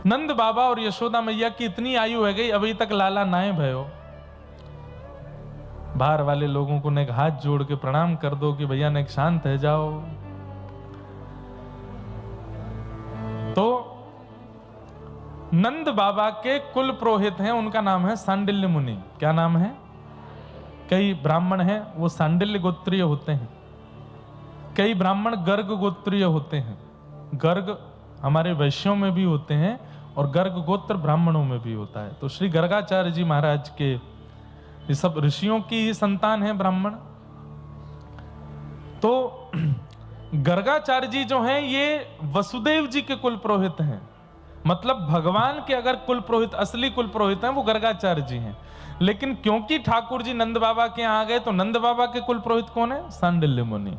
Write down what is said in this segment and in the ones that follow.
नंद बाबा और यशोदा मैया की इतनी आयु है गई, अभी तक लाला नाए भयो। बाहर वाले लोगों को ने हाथ जोड़ के प्रणाम कर दो कि भैया ने शांत है जाओ। तो नंद बाबा के कुल पुरोहित हैं, उनका नाम है सांडिल्य मुनि। क्या नाम है? कई ब्राह्मण हैं वो सांडिल्य गोत्रीय होते हैं, कई ब्राह्मण गर्ग गोत्रीय होते हैं। गर्ग हमारे वैश्यों में भी होते हैं और गर्ग गोत्र ब्राह्मणों में भी होता है। तो श्री गर्गाचार्य जी महाराज के ये सब ऋषियों की ही संतान है ब्राह्मण। तो गर्गाचार्य जी जो हैं ये वसुदेव जी के कुल पुरोहित हैं। मतलब भगवान के अगर कुल पुरोहित, असली कुल पुरोहित हैं वो गर्गाचार्य जी हैं। लेकिन क्योंकि ठाकुर जी नंद बाबा के यहां आ गए तो नंद बाबा के कुल पुरोहित कौन है? सांडिल्य मुनि।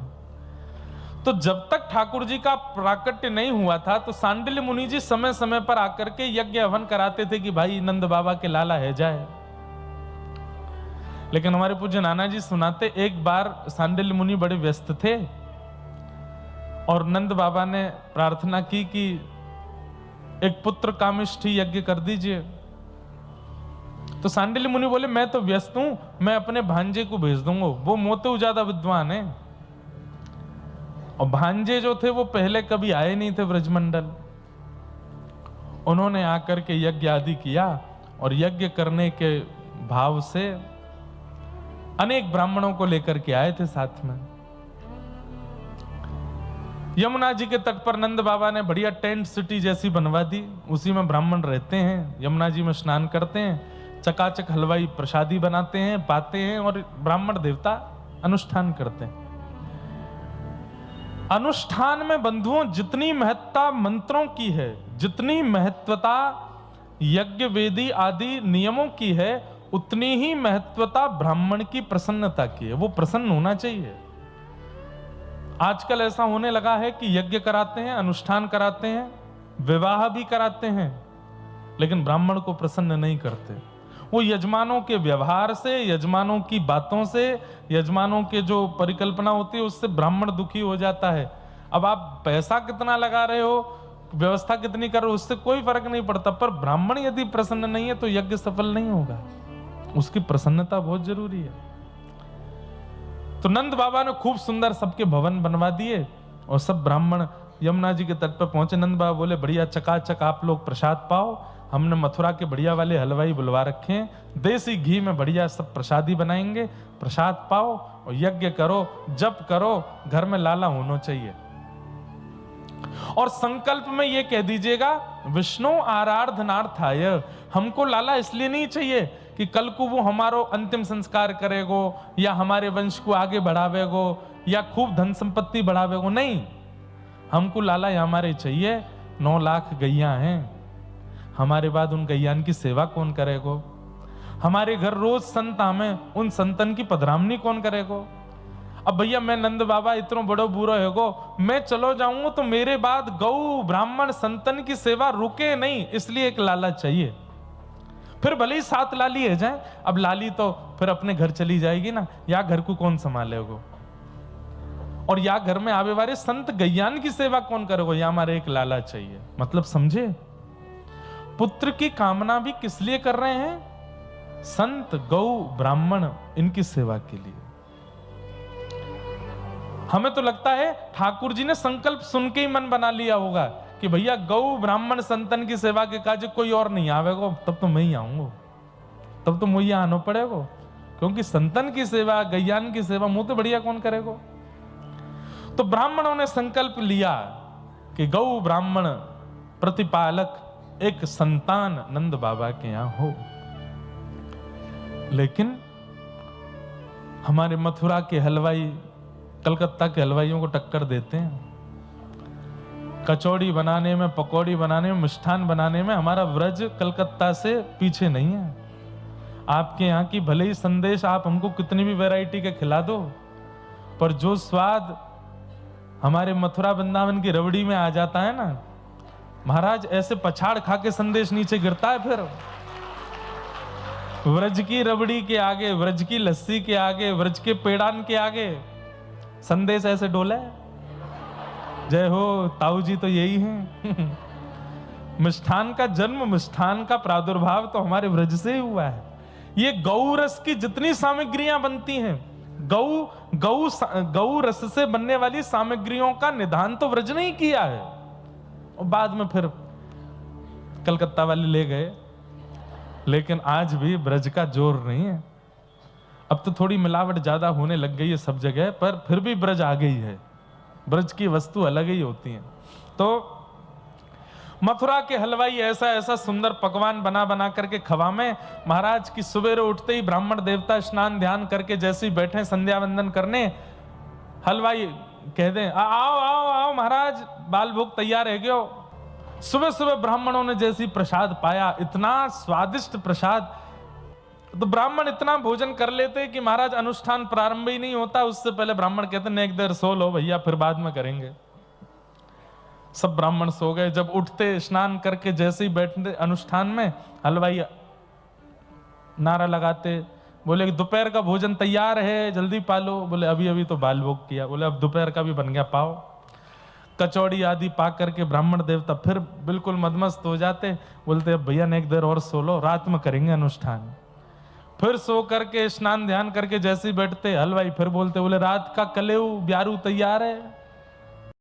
तो जब तक ठाकुर जी का प्राकट्य नहीं हुआ था तो सांडिल्य मुनि जी समय समय पर आकर के यज्ञ हवन कराते थे कि भाई नंद बाबा के लाला है जाए। लेकिन हमारे पूज्य नाना जी सुनाते, एक बार सांडिल्य मुनि बड़े व्यस्त थे और नंद बाबा ने प्रार्थना की कि एक पुत्र कामिष्ठी यज्ञ कर दीजिए। तो सांडिल्य मुनि बोले मैं तो व्यस्त हूं, मैं अपने भांजे को भेज दूंगा, वो मोते ज्यादा विद्वान है। और भांजे जो थे वो पहले कभी आए नहीं थे ब्रजमंडल। उन्होंने आकर के यज्ञ आदि किया और यज्ञ करने के भाव से अनेक ब्राह्मणों को लेकर के आए थे साथ में। यमुना जी के तट पर नंद बाबा ने बढ़िया टेंट सिटी जैसी बनवा दी, उसी में ब्राह्मण रहते हैं, यमुना जी में स्नान करते हैं, चकाचक हलवाई प्रसादी बनाते हैं, पाते हैं और ब्राह्मण देवता अनुष्ठान करते हैं। अनुष्ठान में बंधुओं जितनी महत्ता मंत्रों की है, जितनी महत्वता यज्ञ वेदी आदि नियमों की है, उतनी ही महत्वता ब्राह्मण की प्रसन्नता की है। वो प्रसन्न होना चाहिए। आजकल ऐसा होने लगा है कि यज्ञ कराते हैं, अनुष्ठान कराते हैं, विवाह भी कराते हैं, लेकिन ब्राह्मण को प्रसन्न नहीं करते। वो यजमानों के व्यवहार से, यजमानों की बातों से, यजमानों के जो परिकल्पना होती है उससे ब्राह्मण दुखी हो जाता है। अब आप पैसा कितना लगा रहे हो, व्यवस्था कितनी कर रहे हो, उससे कोई फर्क नहीं पड़ता, पर ब्राह्मण यदि प्रसन्न नहीं है तो यज्ञ सफल नहीं होगा। उसकी प्रसन्नता बहुत जरूरी है। तो नंद बाबा ने खूब सुंदर सबके भवन बनवा दिए और सब ब्राह्मण यमुना जी के तट पर पहुंचे। नंद बाबा बोले बढ़िया चकाचक आप लोग प्रसाद पाओ, हमने मथुरा के बढ़िया वाले हलवाई बुलवा रखे हैं, देसी घी में बढ़िया सब प्रसादी बनाएंगे, प्रसाद पाओ और यज्ञ करो, जप करो, घर में लाला होना चाहिए। और संकल्प में ये कह दीजिएगा विष्णु आराधनार्थाय, हमको लाला इसलिए नहीं चाहिए कि कल को वो हमारो अंतिम संस्कार करेगो या हमारे वंश को आगे बढ़ावेगो या खूब धन संपत्ति बढ़ावेगो, नहीं, हमको लाला हमारे चाहिए। 9 लाख गैया हैं, हमारे बाद उन गैयान की सेवा कौन करेगो? हमारे घर रोज संत आवे, उन संतन की पधरामनी कौन करेगो? अब भैया मैं नंद बाबा इतना बड़ो बुरा होगो, मैं चलो जाऊंगा तो मेरे बाद गौ ब्राह्मण संतन की सेवा रुके नहीं, इसलिए एक लाला चाहिए। फिर भले ही 7 लाली है जाए, अब लाली तो फिर अपने घर चली जाएगी ना, या घर को कौन संभालेगो? और या घर में आवे वाले संत गैयान की सेवा कौन करेगो? या हमारे एक लाला चाहिए। मतलब समझे, पुत्र की कामना भी किस लिए कर रहे हैं? संत गौ ब्राह्मण इनकी सेवा के लिए। हमें तो लगता है ठाकुर जी ने संकल्प सुन के ही मन बना लिया होगा कि भैया गौ ब्राह्मण संतन की सेवा के काज कोई और नहीं आवेगो, तब तो मैं ही आऊंगा, तब तो मुझे आना पड़ेगा, क्योंकि संतन की सेवा गैयान की सेवा मुंह तो बढ़िया कौन करेगा। तो ब्राह्मणों ने संकल्प लिया कि गौ ब्राह्मण प्रतिपालक एक संतान नंद बाबा के यहां हो। लेकिन हमारे मथुरा के हलवाई कलकत्ता के हलवाइयों को टक्कर देते हैं। कचौड़ी बनाने में, पकौड़ी बनाने में, मिष्ठान बनाने में हमारा व्रज कलकत्ता से पीछे नहीं है। आपके यहाँ की भले ही संदेश आप हमको कितनी भी वैरायटी के खिला दो, पर जो स्वाद हमारे मथुरा वृंदावन की रबड़ी में आ जाता है ना महाराज, ऐसे पछाड़ खा के संदेश नीचे गिरता है। फिर व्रज की रबड़ी के आगे, व्रज की लस्सी के आगे, व्रज के पेड़ान के आगे संदेश ऐसे डोला है। जय हो ताऊ जी तो यही है। मिष्ठान का जन्म, मिष्ठान का प्रादुर्भाव तो हमारे व्रज से ही हुआ है। ये गौ रस की जितनी सामग्रियां बनती हैं, गौ रस से बनने वाली सामग्रियों का निदान तो व्रज ने ही किया है। और बाद में फिर कलकत्ता वाले ले गए, लेकिन आज भी ब्रज का जोर नहीं है। अब तो थोड़ी मिलावट ज्यादा होने लग गई है सब जगह, पर फिर भी ब्रज आ गई है। ब्रज की वस्तु अलग ही होती है। तो मथुरा के हलवाई ऐसा ऐसा सुंदर पकवान बना बना करके खवामे महाराज की। सुबह उठते ही ब्राह्मण देवता स्नान ध्यान करके जैसे ही बैठे संध्या वंदन करने, हलवाई कह दें आओ आओ आओ महाराज, बाल भोग तैयार है गयो। सुबह सुबह ब्राह्मणों ने जैसी प्रसाद पाया, इतना स्वादिष्ट प्रसाद, तो ब्राह्मण इतना भोजन कर लेते कि महाराज अनुष्ठान प्रारंभ ही नहीं होता, उससे पहले ब्राह्मण कहते न एक देर सो लो भैया, फिर बाद में करेंगे। सब ब्राह्मण सो गए। जब उठते स्नान करके जैसे ही बैठते अनुष्ठान में, हलवाई नारा लगाते, बोले दोपहर का भोजन तैयार है जल्दी पालो। बोले अभी अभी तो बाल भोग किया। बोले अब दोपहर का भी बन गया, पाओ। कचौड़ी आदि पा करके ब्राह्मण देवता फिर बिल्कुल मदमस्त हो जाते। बोलते अब भैया ने एक देर और सो लो, रात में करेंगे अनुष्ठान। फिर सो करके स्नान ध्यान करके जैसे ही बैठते, हलवाई फिर बोलते, बोले रात का कलेऊ ब्यारू तैयार है।